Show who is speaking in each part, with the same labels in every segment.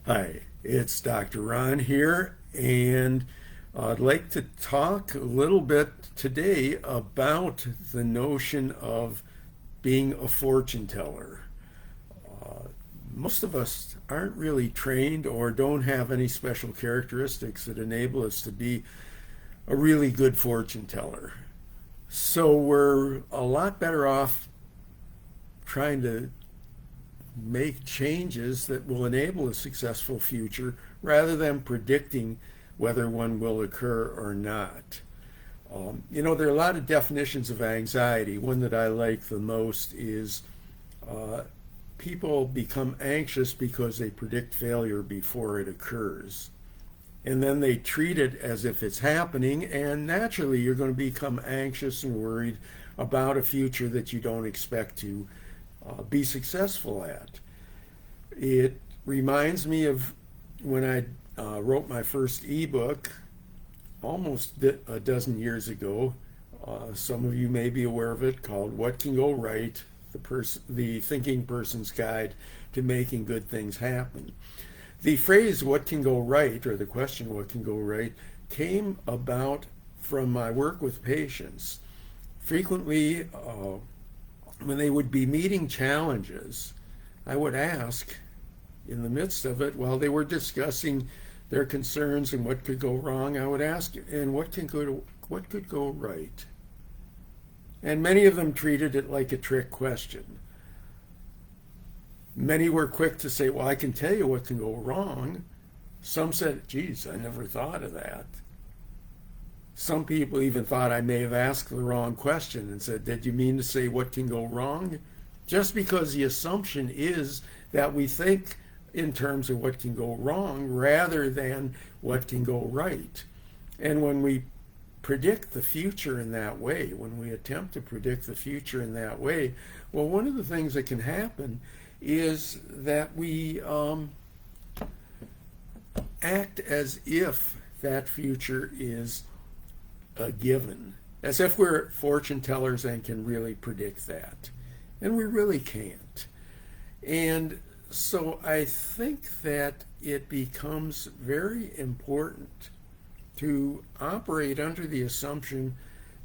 Speaker 1: Hi, it's Dr. Ron here, and I'd like to talk a little bit today about the notion of being a fortune teller. Most of us aren't really trained or don't have any special characteristics that enable us to be a really good fortune teller. So we're a lot better off trying to make changes that will enable a successful future rather than predicting whether one will occur or not. There are a lot of definitions of anxiety. One that I like the most is uh, people become anxious because they predict failure before it occurs. And then they treat it as if it's happening, and naturally you're going to become anxious and worried about a future that you don't expect to be successful at. It reminds me of when I wrote my first ebook almost a dozen years ago. Some of you may be aware of it, called What Can Go Right? The Thinking Person's Guide to Making Good Things Happen. The phrase what can go right, or the question what can go right, came about from my work with patients. Frequently, when they would be meeting challenges, I would ask in the midst of it, while they were discussing their concerns and what could go wrong, I would ask, and what could go right? And many of them treated it like a trick question. Many were quick to say, well, I can tell you what can go wrong. Some said, geez, I never thought of that. Some people even thought I may have asked the wrong question and said, did you mean to say what can go wrong? Just because the assumption is that we think in terms of what can go wrong rather than what can go right. And when we predict the future in that way, when we attempt to predict the future in that way, well, one of the things that can happen is that we act as if that future is a given, as if we're fortune tellers and can really predict that. And we really can't. And so I think that it becomes very important to operate under the assumption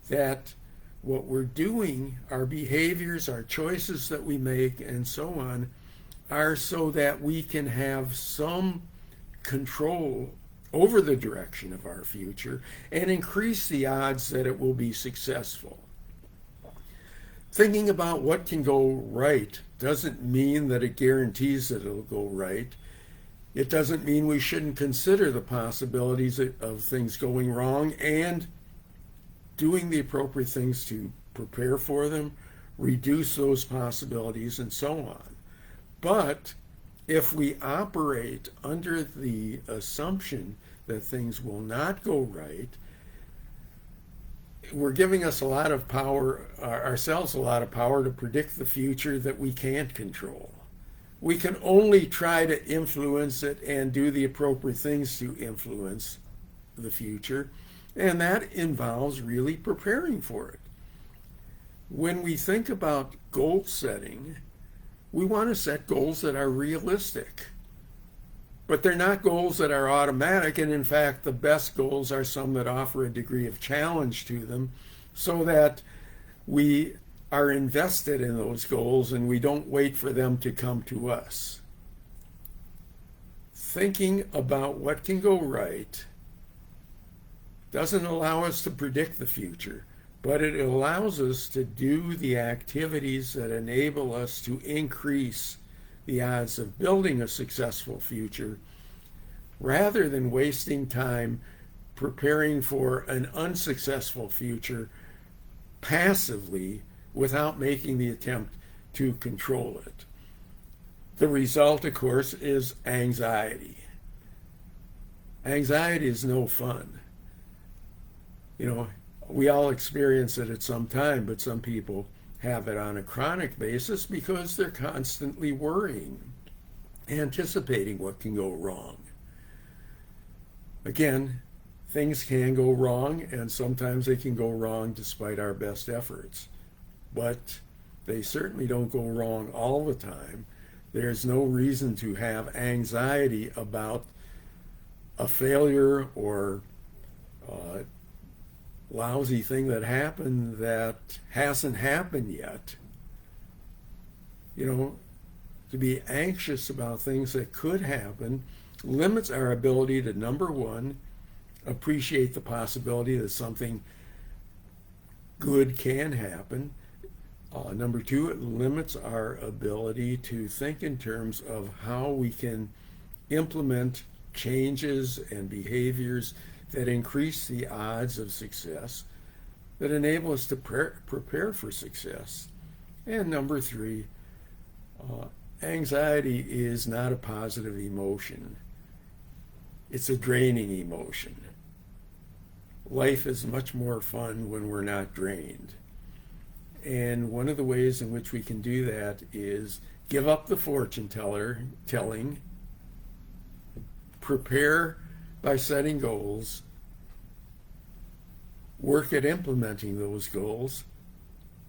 Speaker 1: that what we're doing, our behaviors, our choices that we make, and so on, are so that we can have some control over the direction of our future and increase the odds that it will be successful. Thinking about what can go right doesn't mean that it guarantees that it'll go right. It doesn't mean we shouldn't consider the possibilities of things going wrong and doing the appropriate things to prepare for them, reduce those possibilities, and so on. But if we operate under the assumption that things will not go right, we're giving us a lot of power, ourselves a lot of power to predict the future that we can't control. We can only try to influence it and do the appropriate things to influence the future, and that involves really preparing for it. When we think about goal setting, we want to set goals that are realistic. But they're not goals that are automatic, and in fact, the best goals are some that offer a degree of challenge to them so that we are invested in those goals and we don't wait for them to come to us. Thinking about what can go right doesn't allow us to predict the future, but it allows us to do the activities that enable us to increase the odds of building a successful future rather than wasting time preparing for an unsuccessful future passively without making the attempt to control it. The result, of course, is anxiety. Anxiety is no fun. We all experience it at some time, but some people have it on a chronic basis because they're constantly worrying, anticipating what can go wrong. Again, things can go wrong, and sometimes they can go wrong despite our best efforts. But they certainly don't go wrong all the time. There's no reason to have anxiety about a failure or a lousy thing that happened that hasn't happened yet. You know, to be anxious about things that could happen limits our ability to, number one, appreciate the possibility that something good can happen. Number two, it limits our ability to think in terms of how we can implement changes and behaviors that increase the odds of success, that enable us to prepare for success. And number three, anxiety is not a positive emotion. It's a draining emotion. Life is much more fun when we're not drained. And one of the ways in which we can do that is give up the fortune telling, prepare by setting goals, work at implementing those goals,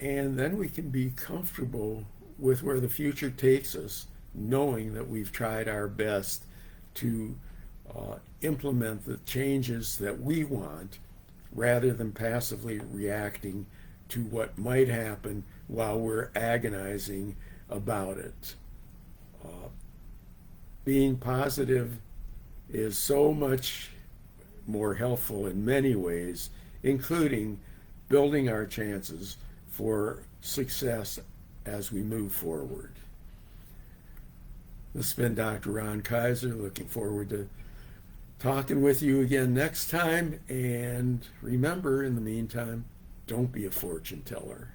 Speaker 1: and then we can be comfortable with where the future takes us, knowing that we've tried our best to implement the changes that we want rather than passively reacting to what might happen while we're agonizing about it. Being positive is so much more helpful in many ways, including building our chances for success as we move forward. This has been Dr. Ron Kaiser. Looking forward to talking with you again next time. And remember, in the meantime, don't be a fortune teller.